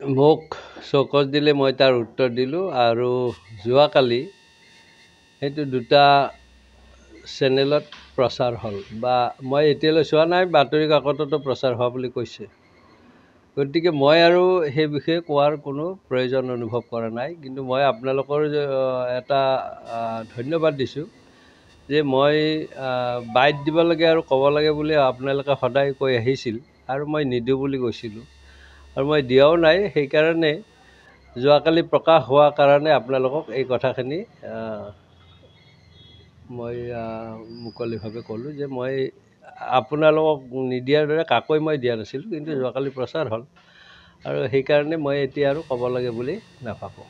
মোক চৌকছ দিলে মই তাৰ উত্তৰ দিলোঁ আৰু যোৱাকালি সেইটো দুটা চেনেলত প্ৰচাৰ হ'ল বা মই এতিয়ালৈ চোৱা নাই, বাতৰি কাকততো প্ৰচাৰ হোৱা বুলি কৈছে। গতিকে মই আৰু সেই বিষয়ে কোৱাৰ কোনো প্ৰয়োজন অনুভৱ কৰা নাই। কিন্তু মই আপোনালোকৰ এটা ধন্যবাদ দিছোঁ যে মই বাইট দিব লাগে আৰু ক'ব লাগে বুলি আপোনালোকে সদায় কৈ আহিছিল আৰু মই নিদিওঁ বুলি কৈছিলোঁ আৰু মই দিয়াও নাই। সেইকাৰণে যোৱাকালি প্ৰকাশ হোৱাৰ কাৰণে আপোনালোকক এই কথাখিনি মই মুকলিভাৱে ক'লোঁ যে মই আপোনালোকক নিদিয়াৰ দৰে কাকৈ মই দিয়া নাছিলোঁ, কিন্তু যোৱাকালি প্ৰচাৰ হ'ল আৰু সেইকাৰণে মই এতিয়া আৰু ক'ব লাগে বুলি নাভাবোঁ।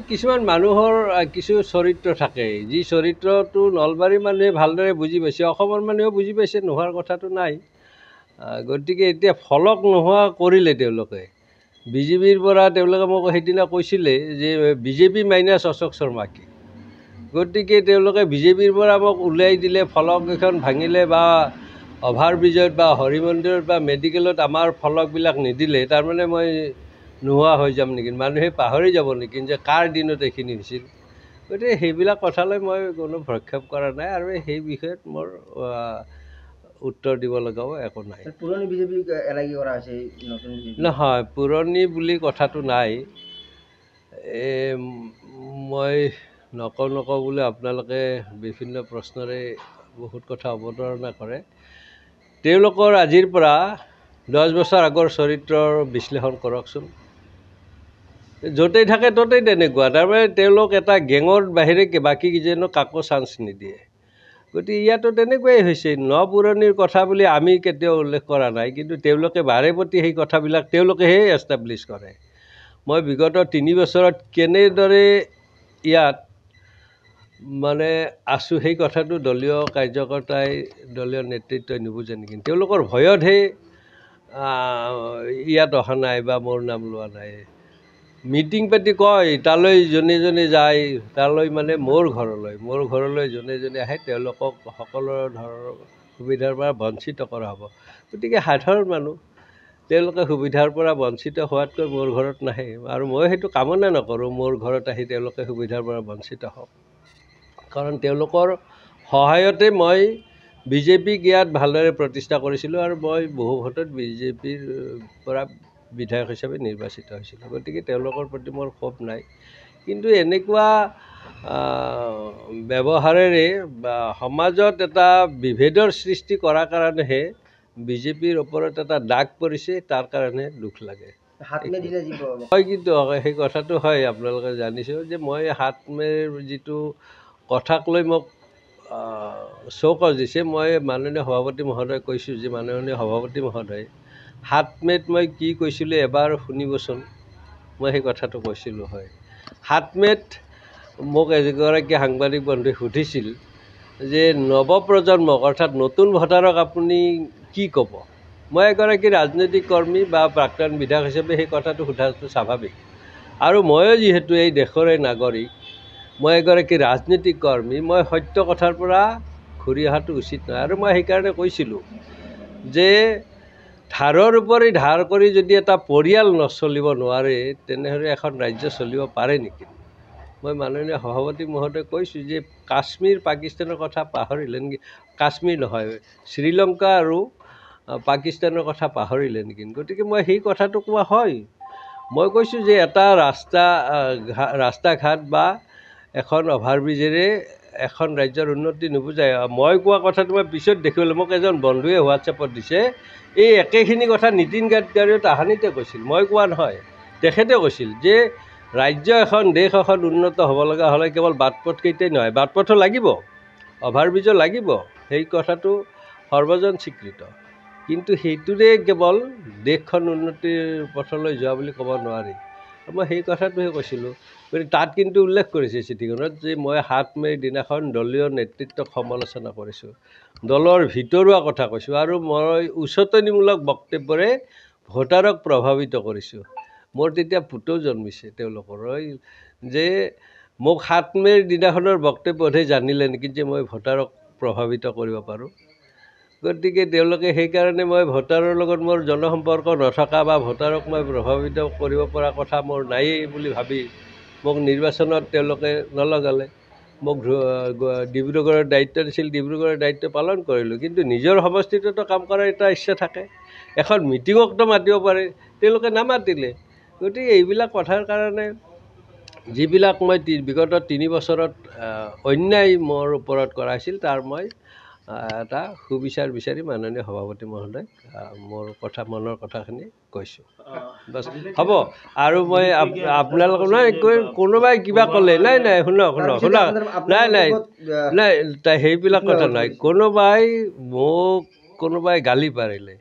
কিছুমান মানুহৰ কিছু চৰিত্ৰ থাকে, যি চৰিত্ৰটো নলবাৰীৰ মানুহে ভালদৰে বুজি পাইছে, অসমৰ মানুহেও বুজি পাইছে, নোহোৱাৰ কথাটো নাই। গতিকে এতিয়া ফলক নোহোৱা কৰিলে তেওঁলোকে। বিজেপিৰ পৰা তেওঁলোকে মোক সেইদিনা কৈছিলে যে বিজেপি মাইনাছ অশোক শৰ্মা কি। গতিকে তেওঁলোকে বিজেপিৰ পৰা মোক উলিয়াই দিলে, ফলক কেইখন ভাঙিলে বা অভাৰ ব্ৰিজত বা হৰি মন্দিৰত বা মেডিকেলত আমাৰ ফলকবিলাক নিদিলে, তাৰমানে মই নোহোৱা হৈ যাম নেকি, মানুহে পাহৰি যাব নেকি যে কাৰ দিনত এইখিনি হৈছিল। গতিকে সেইবিলাক কথালৈ মই কোনো ভ্ৰক্ষেপ কৰা নাই আৰু সেই বিষয়ত মোৰ উত্তৰ দিব লগাও একো নাই। পুৰণি বিজেপি এৰাই কৰা হৈছে, নহয়, পুৰণি বুলি কথাটো নাই। মই নকওঁ বুলি আপোনালোকে বিভিন্ন প্ৰশ্নৰে বহুত কথা অৱতাৰণা কৰে। তেওঁলোকৰ আজিৰ পৰা 10 বছৰ আগৰ চৰিত্ৰৰ বিশ্লেষণ কৰকচোন। য'তেই থাকে ত'তেই তেনেকুৱা, তাৰমানে তেওঁলোক এটা গেঙৰ বাহিৰে বাকী কিজনক কাকো চান্স নিদিয়ে। গতিকে ইয়াতো তেনেকুৱাই হৈছে। পুৰণিৰ কথা বুলি আমি কেতিয়াও উল্লেখ কৰা নাই, কিন্তু তেওঁলোকে বাৰে প্ৰতি সেই কথাবিলাক তেওঁলোকেহে এষ্টাব্লিছ কৰে। মই বিগত 3 বছৰত কেনেদৰে ইয়াত মানে আছোঁ সেই কথাটো দলীয় কাৰ্যকৰ্তাই, দলীয় নেতৃত্বই নুবুজে নেকি। তেওঁলোকৰ ভয়তহে ইয়াত অহা নাই বা মোৰ নাম লোৱা নাই। মিটিং পাতি কয় তালৈ যোনে যোনে যায়, তালৈ মানে মোৰ ঘৰলৈ যোনে যোনে আহে তেওঁলোকক সকলো ধৰণৰ সুবিধাৰ পৰা বঞ্চিত কৰা হ'ব। গতিকে সাধাৰণ মানুহ তেওঁলোকে সুবিধাৰ পৰা বঞ্চিত হোৱাতকৈ মোৰ ঘৰত নাহে আৰু মই সেইটো কামনা নকৰোঁ মোৰ ঘৰত আহি তেওঁলোকে সুবিধাৰ পৰা বঞ্চিত হওক। কাৰণ তেওঁলোকৰ সহায়তে মই বিজেপিক ইয়াত ভালদৰে প্ৰতিষ্ঠা কৰিছিলোঁ আৰু মই বহু ভোটত বিজেপিৰ পৰা বিধায়ক হিচাপে নিৰ্বাচিত হৈছিলোঁ। গতিকে তেওঁলোকৰ প্ৰতি মোৰ ক্ষোভ নাই। কিন্তু এনেকুৱা ব্যৱহাৰেৰে বা সমাজত এটা বিভেদৰ সৃষ্টি কৰাৰ কাৰণেহে বিজেপিৰ ওপৰত এটা দাগ পৰিছে, তাৰ কাৰণে দুখ লাগে। হয়, কিন্তু সেই কথাটো হয়, আপোনালোকে জানিছোঁ যে মই 7 মে'ৰ যিটো কথাক লৈ মোক চৌকছ দিছে, মই মাননীয় সভাপতি মহোদয় কৈছোঁ যে মাননীয় সভাপতি মহোদয় 7 মে'ত মই কি কৈছিলোঁ এবাৰ শুনিবচোন। মই সেই কথাটো কৈছিলোঁ। হয়, 7 মে'ত মোক এগৰাকী সাংবাদিক বন্ধুৱে সুধিছিল যে নৱপ্ৰজন্মক অৰ্থাৎ নতুন ভোটাৰক আপুনি কি ক'ব। মই এগৰাকী ৰাজনৈতিক কৰ্মী বা প্ৰাক্তন বিধায়ক হিচাপে সেই কথাটো সোধাটো স্বাভাৱিক। আৰু ময়ো যিহেতু এই দেশৰে নাগৰিক, মই এগৰাকী ৰাজনীতিক কৰ্মী, মই সত্য কথাৰ পৰা ঘূৰি অহাটো উচিত নহয়। আৰু মই সেইকাৰণে কৈছিলোঁ যে ধাৰৰ উপৰি ধাৰ কৰি যদি এটা পৰিয়াল নচলিব নোৱাৰে, তেনেহ'লে এখন ৰাজ্য চলিব পাৰে নেকি। মই মাননীয় সভাপতি মহোদয় কৈছোঁ যে কাশ্মীৰ পাকিস্তানৰ কথা পাহৰিলে নেকি, কাশ্মীৰ নহয় শ্ৰীলংকা আৰু পাকিস্তানৰ কথা পাহৰিলে নেকি। গতিকে মই সেই কথাটো কোৱা হয়। মই কৈছোঁ যে এটা ৰাস্তা ঘাট বা এখন অভাৰব্ৰিজেৰে এখন ৰাজ্যৰ উন্নতি নুবুজায়। মই কোৱা কথাটো মই পিছত দেখিবলৈ, মোক এজন বন্ধুৱে হোৱাটছএপত দিছে, এই একেখিনি কথা নীতিন গাডকাৰীয়ে তাহানিতে কৈছিল, মই কোৱা নহয়। তেখেতে কৈছিল যে ৰাজ্য এখন, দেশ এখন উন্নত হ'ব লগা হ'লে কেৱল বাট পথকেইটাই নহয়, বাট পথো লাগিব, অভাৰব্ৰিজো লাগিব, সেই কথাটো সৰ্বজন স্বীকৃত। কিন্তু সেইটোৰে কেৱল দেশখন উন্নতিৰ পথলৈ যোৱা বুলি ক'ব নোৱাৰি। মই সেই কথাটোহে কৈছিলোঁ। গতিকে তাত কিন্তু উল্লেখ কৰিছে চিঠিখনত যে মই 7 মে'ৰ দিনাখন দলীয় নেতৃত্বক সমালোচনা কৰিছোঁ, দলৰ ভিতৰুৱা কথা কৈছোঁ আৰু মই উচতনিমূলক বক্তব্যৰে ভোটাৰক প্ৰভাৱিত কৰিছোঁ। মোৰ তেতিয়া পুতৌ জন্মিছে তেওঁলোকৰ যে মোক 7 মে'ৰ দিনাখনৰ বক্তব্যতহে জানিলে নেকি যে মই ভোটাৰক প্ৰভাৱিত কৰিব পাৰোঁ। গতিকে তেওঁলোকে সেইকাৰণে মই ভোটাৰৰ লগত মোৰ জনসম্পৰ্ক নথকা বা ভোটাৰক মই প্ৰভাৱিত কৰিব পৰা কথা মোৰ নায়েই বুলি ভাবি মোক নিৰ্বাচনত তেওঁলোকে নলগালে। মোক ডিব্ৰুগড়ৰ দায়িত্ব দিছিল, ডিব্ৰুগড়ৰ দায়িত্ব পালন কৰিলোঁ। কিন্তু নিজৰ সমষ্টিটোতো কাম কৰাৰ এটা ইচ্ছা থাকে, এখন মিটিঙকতো মাতিব পাৰে, তেওঁলোকে নামাতিলে। গতিকে এইবিলাক কথাৰ কাৰণে যিবিলাক মই বিগত 3 বছৰত অন্যায় মোৰ ওপৰত কৰা হৈছিল তাৰ মই এটা সুবিচাৰ বিচাৰি মাননীয় সভাপতি মহোদয় মোৰ মনৰ কথাখিনি কৈছোঁ। বাছ হ'ব। আৰু মই আপোনালোকক নাই কোনোবাই কিবা ক'লে নাই শুনক নাই সেইবিলাক কথা নাই। কোনোবাই গালি পাৰিলে,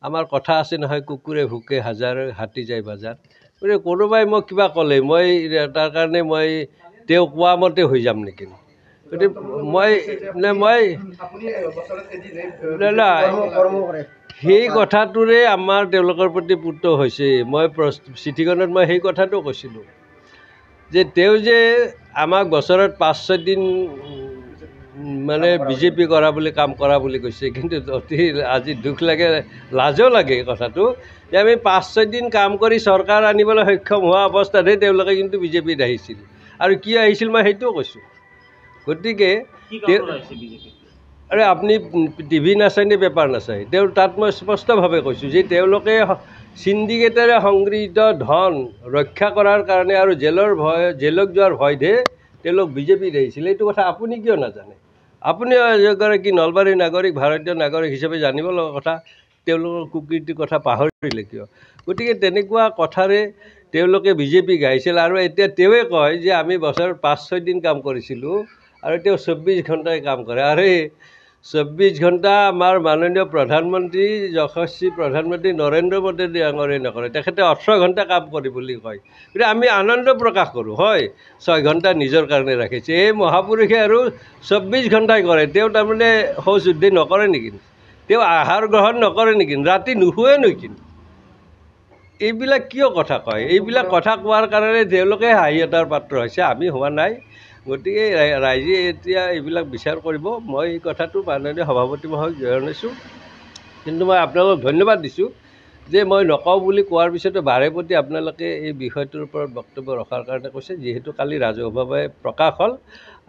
আমাৰ কথা আছে নহয়, কুকুৰে ভুকে হাজাৰ হাতী যায় বাজাৰ। গতিকে কোনোবাই মোক কিবা ক'লে মই তাৰ কাৰণে মই তেওঁ কোৱা মতে হৈ যাম নেকি? গতিকে সেই কথাটোৰে আমাৰ তেওঁলোকৰ প্ৰতি পুত্ৰ হৈছে। মই চিঠিখনত মই সেই কথাটো কৈছিলোঁ যে তেওঁ যে আমাক বছৰত 5-6 দিন মানে বিজেপি কৰা বুলি কাম কৰা বুলি কৈছে, কিন্তু অতি আজি দুখ লাগে, লাজো লাগে কথাটো যে আমি 5-6 দিন কাম কৰি চৰকাৰ আনিবলৈ সক্ষম হোৱা অৱস্থাতহে তেওঁলোকে কিন্তু বিজেপিত আহিছিল। আৰু কি আহিছিল মই সেইটোও কৈছোঁ। গতিকে আৰে আপুনি টিভি নাচায় নে পেপাৰ নাচায়? তাত মই স্পষ্টভাৱে কৈছোঁ যে তেওঁলোকে চিণ্ডিকেটেৰে সংগৃহীত ধন ৰক্ষা কৰাৰ কাৰণে আৰু জেলক যোৱাৰ ভয়তহে তেওঁলোক বিজেপিত আহিছিল। এইটো কথা আপুনি কিয় নাজানে? আপুনি এগৰাকী নলবাৰীৰ নাগৰিক, ভাৰতীয় নাগৰিক হিচাপে জানিব লগা কথা, তেওঁলোকৰ কুকীৰ্তিৰ কথা পাহৰিলে কিয়? গতিকে তেনেকুৱা কথাৰে তেওঁলোকে বিজেপি গাইছিল। আৰু এতিয়া তেওঁৱে কয় যে আমি বছৰত 5-6 দিন কাম কৰিছিলোঁ আৰু তেওঁ 24 ঘণ্টাই কাম কৰে। আৰে 24 ঘণ্টা আমাৰ মাননীয় প্ৰধানমন্ত্ৰী যশস্বী প্ৰধানমন্ত্ৰী নৰেন্দ্ৰ মোদী ডাঙৰে নকৰে, তেখেতে 18 ঘণ্টা কাম কৰি বুলি কয়। গতিকে আমি আনন্দ প্ৰকাশ কৰোঁ, হয় 6 ঘণ্টা নিজৰ কাৰণে ৰাখিছে। এই মহাপুৰুষে আৰু 24 ঘণ্টাই কৰে। তেওঁ তাৰমানে শৌচ শুদ্ধি নকৰে নেকি? তেওঁ আহাৰ গ্ৰহণ নকৰে নেকি? ৰাতি নুশুৱে নেকি? এইবিলাক কিয় কথা কয়? এইবিলাক কথা কোৱাৰ কাৰণে তেওঁলোকে হাঁহিয়তাৰ পাত্ৰ হৈছে, আমি হোৱা নাই। গতিকে ৰাইজে এতিয়া এইবিলাক বিচাৰ কৰিব। মই এই কথাটো মাননীয় সভাপতি মহোদয়ক জনাইছোঁ। কিন্তু মই আপোনালোকক ধন্যবাদ দিছোঁ যে মই নকওঁ বুলি কোৱাৰ পিছতো বাৰে প্ৰতি আপোনালোকে এই বিষয়টোৰ ওপৰত বক্তব্য ৰখাৰ কাৰণে কৈছে, যিহেতু কালি ৰাজহুৱাভাৱে প্ৰকাশ হ'ল।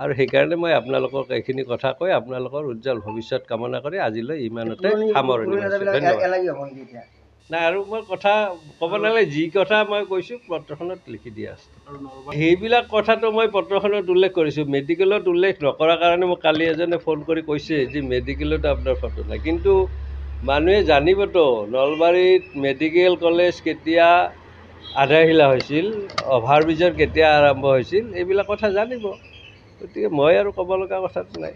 আৰু সেইকাৰণে মই আপোনালোকক এইখিনি কথা কৈ আপোনালোকৰ উজ্জ্বল ভৱিষ্যত কামনা কৰি আজিলৈ ইমানতে সামৰণি মাৰিছোঁ। ধন্যবাদ। নাই আৰু মই কথা ক'ব নালাগে, যি কথা মই কৈছোঁ পত্ৰখনত লিখি দিয়া আছে। সেইবিলাক কথাটো মই পত্ৰখনত উল্লেখ কৰিছোঁ। মেডিকেলত উল্লেখ নকৰাৰ কাৰণে মোক কালি এজনে ফোন কৰি কৈছে যে মেডিকেলত আপোনাৰ ফটো নাই। কিন্তু মানুহে জানিবতো নলবাৰীত মেডিকেল কলেজ কেতিয়া আধাৰশিলা হৈছিল, অভাৰব্ৰিজৰ কেতিয়া আৰম্ভ হৈছিল, এইবিলাক কথা জানিব। গতিকে মই আৰু ক'ব লগা কথাটো নাই।